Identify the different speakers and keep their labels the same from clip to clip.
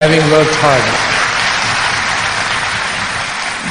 Speaker 1: having worked hard.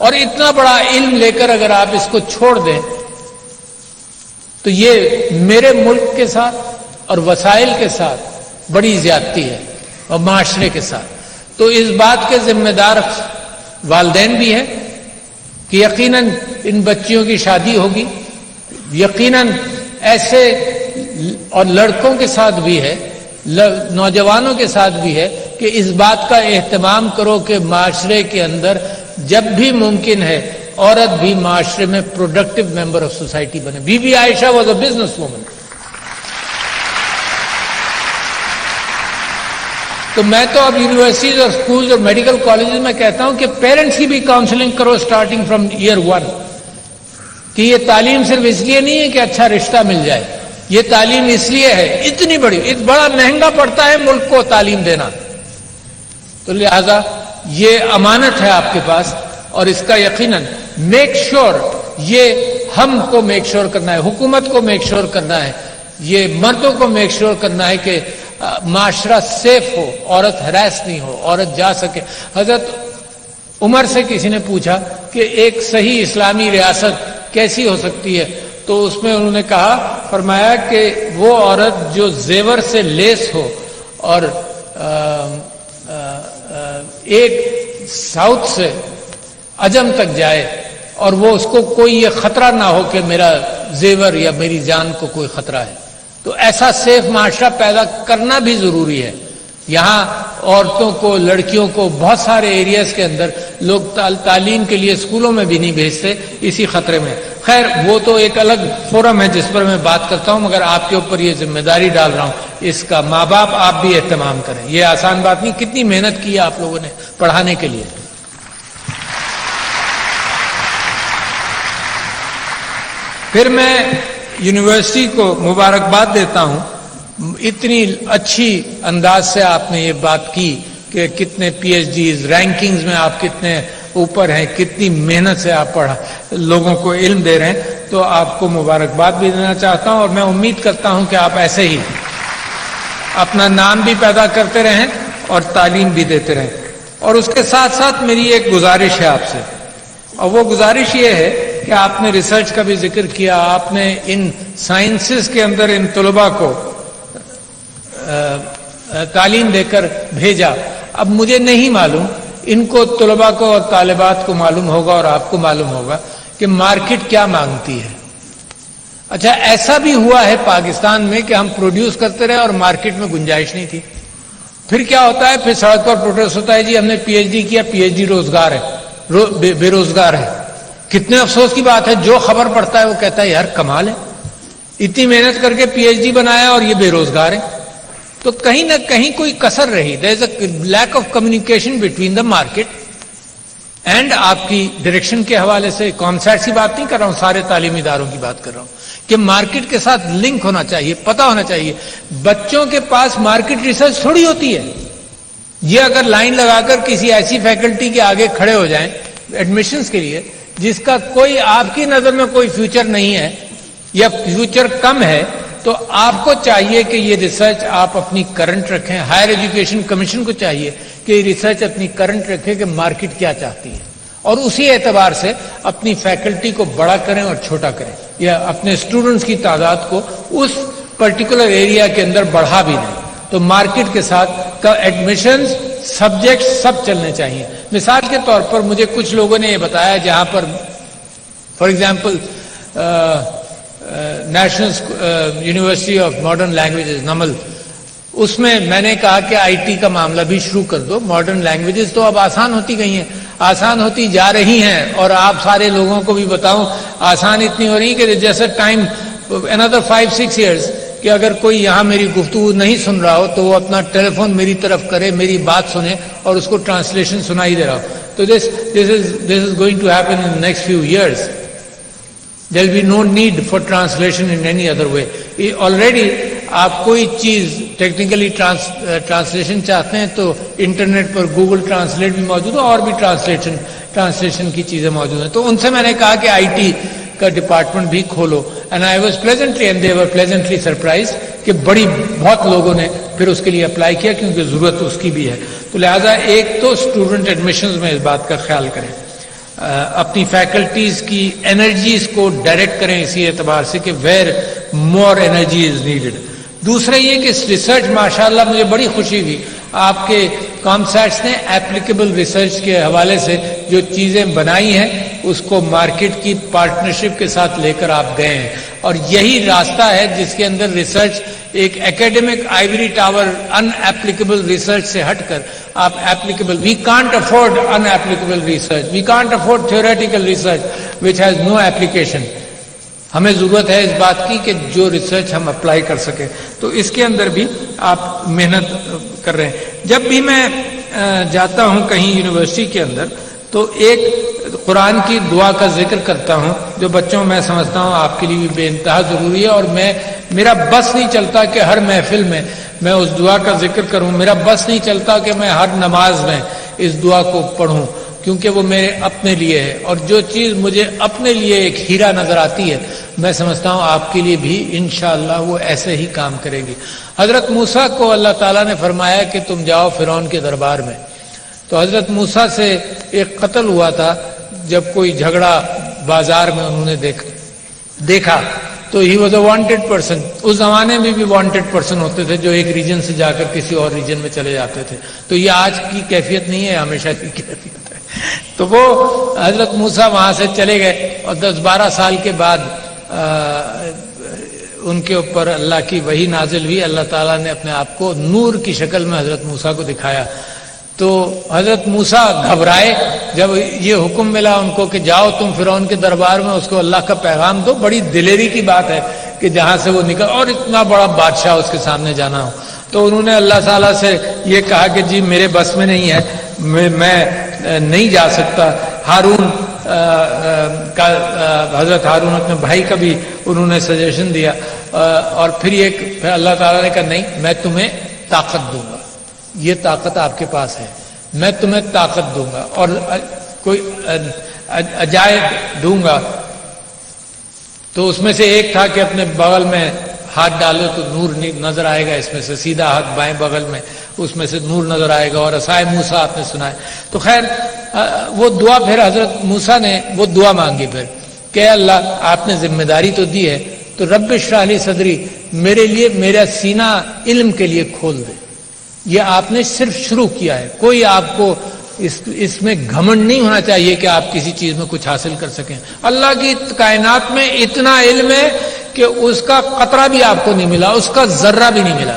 Speaker 1: اور اتنا بڑا علم لے کر اگر آپ اس کو چھوڑ دیں تو یہ میرے ملک کے ساتھ اور وسائل کے ساتھ بڑی زیادتی ہے اور معاشرے کے ساتھ. تو اس بات کے ذمہ دار والدین بھی ہیں کہ یقیناً ان بچیوں کی شادی ہوگی, یقیناً ایسے اور لڑکوں کے ساتھ بھی ہے, نوجوانوں کے ساتھ بھی ہے کہ اس بات کا اہتمام کرو کہ معاشرے کے اندر جب بھی ممکن ہے عورت بھی معاشرے میں پروڈکٹیو ممبر آف سوسائٹی بنے. Bibi Bibi Ayesha was a business woman. تو میں تو اب یونیورسٹیز اور اسکولز اور میڈیکل کالجز میں کہتا ہوں کہ پیرنٹس کی بھی کاؤنسلنگ کرو اسٹارٹنگ فرام ایئر 1 کہ یہ تعلیم صرف اس لیے نہیں ہے کہ اچھا رشتہ مل جائے, یہ تعلیم اس لیے ہے, اتنی بڑا مہنگا پڑتا ہے ملک کو تعلیم دینا, تو لہذا یہ امانت ہے آپ کے پاس اور اس کا یقیناً میک شور, یہ ہم کو میک شور کرنا ہے, حکومت کو میک شور کرنا ہے, یہ مردوں کو میک شور کرنا ہے کہ معاشرہ سیف ہو, عورت ہراس نہیں ہو, عورت جا سکے. حضرت عمر سے کسی نے پوچھا کہ ایک صحیح اسلامی ریاست کیسی ہو سکتی ہے, تو اس میں انہوں نے فرمایا کہ وہ عورت جو زیور سے لیس ہو اور ایک ساؤتھ سے عجم تک جائے اور وہ اس کو کوئی یہ خطرہ نہ ہو کہ میرا زیور یا میری جان کو کوئی خطرہ ہے, تو ایسا سیف معاشرہ پیدا کرنا بھی ضروری ہے. یہاں عورتوں کو, لڑکیوں کو بہت سارے ایریاز کے اندر لوگ تعلیم کے لیے اسکولوں میں بھی نہیں بھیجتے اسی خطرے میں. خیر وہ تو ایک الگ فورم ہے جس پر میں بات کرتا ہوں, مگر آپ کے اوپر یہ ذمہ داری ڈال رہا ہوں اس کا. ماں باپ آپ بھی اہتمام کریں, یہ آسان بات نہیں. کتنی محنت کی ہے آپ لوگوں نے پڑھانے کے لیے. پھر میں یونیورسٹی کو مبارکباد دیتا ہوں, اتنی اچھی انداز سے آپ نے یہ بات کی کہ کتنے پی ایچ ڈیز رینکنگز میں آپ کتنے اوپر ہیں, کتنی محنت سے آپ لوگوں کو علم دے رہے ہیں, تو آپ کو مبارکباد بھی دینا چاہتا ہوں. اور میں امید کرتا ہوں کہ آپ ایسے ہی اپنا نام بھی پیدا کرتے رہیں اور تعلیم بھی دیتے رہیں. اور اس کے ساتھ ساتھ میری ایک گزارش ہے آپ سے, اور وہ گزارش یہ ہے کہ آپ نے ریسرچ کا بھی ذکر کیا, آپ نے ان سائنسز کے اندر ان طلباء کو تعلیم دے کر بھیجا. اب مجھے نہیں معلوم, ان کو طلباء کو اور طالبات کو معلوم ہوگا اور آپ کو معلوم ہوگا کہ مارکیٹ کیا مانگتی ہے. اچھا ایسا بھی ہوا ہے پاکستان میں کہ ہم پروڈیوس کرتے رہے اور مارکیٹ میں گنجائش نہیں تھی. پھر کیا ہوتا ہے, پھر سڑک پر پروٹیسٹ ہوتا ہے, جی ہم نے پی ایچ ڈی کیا, پی ایچ ڈی روزگار ہے, بے روزگار ہے. کتنے افسوس کی بات ہے, جو خبر پڑتا ہے وہ کہتا ہے یار کمال ہے, اتنی محنت کر کے پی ایچ ڈی بنایا اور یہ بے روزگار ہے. تو کہیں نہ کہیں کوئی کسر رہی. There is a lack of communication between the market and آپ کی ڈائریکشن کے حوالے سے. کانسیپٹ کی بات نہیں کر رہا ہوں, سارے تعلیمی اداروں کی بات کر رہا ہوں کہ مارکیٹ کے ساتھ لنک ہونا چاہیے, پتہ ہونا چاہیے. بچوں کے پاس مارکیٹ ریسرچ تھوڑی ہوتی ہے. یہ اگر لائن لگا کر کسی ایسی فیکلٹی کے آگے کھڑے ہو جائیں ایڈمیشنز کے لیے جس کا کوئی آپ کی نظر میں کوئی فیوچر نہیں ہے یا فیوچر کم ہے, تو آپ کو چاہیے کہ یہ ریسرچ آپ اپنی کرنٹ رکھیں. ہائر ایجوکیشن کمیشن کو چاہیے کہ یہ ریسرچ اپنی کرنٹ رکھے کہ مارکیٹ کیا چاہتی ہے, اور اسی اعتبار سے اپنی فیکلٹی کو بڑا کریں اور چھوٹا کریں, یا اپنے اسٹوڈنٹس کی تعداد کو اس پرٹیکولر ایریا کے اندر بڑھا بھی دیں. تو مارکیٹ کے ساتھ ایڈمیشنز سبجیکٹ سب چلنے چاہیے. مثال کے طور پر مجھے کچھ لوگوں نے یہ بتایا, جہاں پر for example National University of Modern Languages NUML, اس میں نے کہا کہ آئی ٹی کا معاملہ بھی شروع کر دو. ماڈرن لینگویجز تو اب آسان ہوتی گئی ہیں, آسان ہوتی جا رہی ہیں, اور آپ سارے لوگوں کو بھی بتاؤں آسان اتنی ہو رہی کہ جیسے ٹائم another 5-6 years کہ اگر کوئی یہاں میری گفتگو نہیں سن رہا ہو تو وہ اپنا ٹیلی فون میری طرف کرے, میری بات سنے اور اس کو ٹرانسلیشن سنائی دے رہا ہو. تو this is going to happen in the next few years. There will be no need for translation in any other way. Already آپ کوئی چیز ٹیکنیکلی ٹرانسلیشن چاہتے ہیں تو انٹرنیٹ پر گوگل ٹرانسلیٹ بھی موجود ہے, اور بھی ٹرانسلیشن کی چیزیں موجود ہیں. تو ان سے میں نے کہا کہ آئی ٹی کا ڈپارٹمنٹ بھی کھولو, and I was pleasantly and they were pleasantly surprise کہ بہت لوگوں نے پھر اس کے لیے اپلائی کیا, کیونکہ ضرورت اس کی بھی ہے. تو لہٰذا ایک تو اسٹوڈنٹ ایڈمیشنز میں اس بات کا خیال کریں. اپنی فیکلٹیز کی انرجیز کو ڈائریکٹ کریں اسی اعتبار سے کہ where more energy is needed. دوسرا یہ کہ اس ریسرچ ماشاءاللہ مجھے بڑی خوشی ہوئی آپ کے کامسیٹس نے ایپلیکیبل ریسرچ کے حوالے سے جو چیزیں بنائی ہیں اس کو مارکیٹ کی پارٹنرشپ کے ساتھ لے کر آپ گئے ہیں, اور یہی راستہ ہے جس کے اندر ریسرچ ایک academic ivory tower inapplicable research سے ہٹ کر آپ applicable. We can't afford inapplicable research, we can't afford theoretical research which has no application. ہمیں ضرورت ہے اس بات کی کہ جو ریسرچ ہم اپلائی کر سکیں, تو اس کے اندر بھی آپ محنت کر رہے ہیں. جب بھی میں جاتا ہوں کہیں یونیورسٹی کے اندر تو ایک قرآن کی دعا کا ذکر کرتا ہوں جو بچوں میں سمجھتا ہوں آپ کے لیے بھی بے انتہا ضروری ہے, اور میرا بس نہیں چلتا کہ ہر محفل میں میں اس دعا کا ذکر کروں, میرا بس نہیں چلتا کہ میں ہر نماز میں اس دعا کو پڑھوں, کیونکہ وہ میرے اپنے لیے ہے, اور جو چیز مجھے اپنے لیے ایک ہیرا نظر آتی ہے میں سمجھتا ہوں آپ کے لیے بھی انشاءاللہ وہ ایسے ہی کام کرے گی. حضرت موسیٰ کو اللہ تعالیٰ نے فرمایا کہ تم جاؤ فرعون کے دربار میں, تو حضرت موسیٰ سے ایک قتل ہوا تھا جب کوئی جھگڑا بازار میں انہوں نے دیکھا تو he was a wanted person. اس زمانے میں بھی وانٹڈ پرسن ہوتے تھے جو ایک ریجن سے جا کر کسی اور ریجن میں چلے جاتے تھے, تو یہ آج کی کیفیت نہیں ہے, ہمیشہ کی کیفیت ہے. تو وہ حضرت موسیٰ وہاں سے چلے گئے اور 10-12 سال کے بعد ان کے اوپر اللہ کی وحی نازل ہوئی. اللہ تعالیٰ نے اپنے آپ کو نور کی شکل میں حضرت موسیٰ کو دکھایا. تو حضرت موسیٰ گھبرائے جب یہ حکم ملا ان کو کہ جاؤ تم فرعون کے دربار میں اس کو اللہ کا پیغام دو. بڑی دلیری کی بات ہے کہ جہاں سے وہ نکل, اور اتنا بڑا بادشاہ اس کے سامنے جانا ہو. تو انہوں نے اللہ تعالیٰ سے یہ کہا کہ جی میرے بس میں نہیں ہے, میں نہیں جا سکتا. ہارون کا حضرت ہارون اپنے بھائی کا بھی انہوں نے سجیشن دیا, اور پھر اللہ تعالیٰ نے کہا نہیں میں تمہیں طاقت دوں گا, یہ طاقت آپ کے پاس ہے, میں تمہیں طاقت دوں گا اور کوئی عجائب دوں گا. تو اس میں سے ایک تھا کہ اپنے بغل میں ہاتھ ڈالو تو نور نظر آئے گا, اس میں سے سیدھا ہاتھ بائیں بغل میں اس میں سے نور نظر آئے گا, اور عصائے موسیٰ آپ نے سنا ہے. تو خیر وہ دعا پھر حضرت موسیٰ نے وہ دعا مانگی پھر کہ اللہ آپ نے ذمہ داری تو دی ہے تو رب اشرح لی صدری, میرے لیے میرا سینہ علم کے لیے کھول دے. یہ آپ نے صرف شروع کیا ہے, کوئی آپ کو اس میں گھمنڈ نہیں ہونا چاہیے کہ آپ کسی چیز میں کچھ حاصل کر سکیں. اللہ کی کائنات میں اتنا علم ہے کہ اس کا قطرہ بھی آپ کو نہیں ملا, اس کا ذرہ بھی نہیں ملا.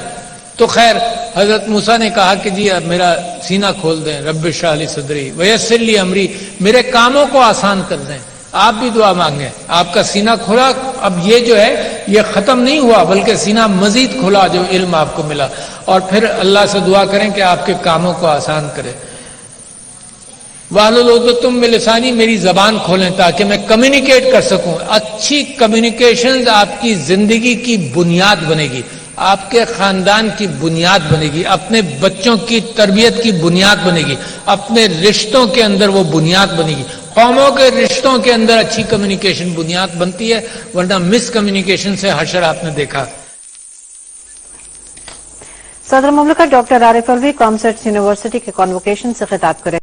Speaker 1: تو خیر حضرت موسیٰ نے کہا کہ جی اب میرا سینہ کھول دیں, رب اشرح لی صدری ویسر لی امری, میرے کاموں کو آسان کر دیں. آپ بھی دعا مانگیں, آپ کا سینہ کھلا. اب یہ جو ہے یہ ختم نہیں ہوا بلکہ سینہ مزید کھلا جو علم آپ کو ملا, اور پھر اللہ سے دعا کریں کہ آپ کے کاموں کو آسان کرے. وَاحْلُلْ عُقْدَةً مِّن لِّسَانِي, میری زبان کھولیں تاکہ میں کمیونیکیٹ کر سکوں. اچھی کمیونیکیشن آپ کی زندگی کی بنیاد بنے گی, آپ کے خاندان کی بنیاد بنے گی, اپنے بچوں کی تربیت کی بنیاد بنے گی, اپنے رشتوں کے اندر وہ بنیاد بنے گی. قوموں کے رشتوں کے اندر اچھی کمیونیکیشن بنیاد بنتی ہے, ورنہ مس کمیونیکیشن سے حشر آپ نے دیکھا.
Speaker 2: صدر مملکت ڈاکٹر عارف الوی کامسیٹس یونیورسٹی کے کانوکیشن سے خطاب کریں.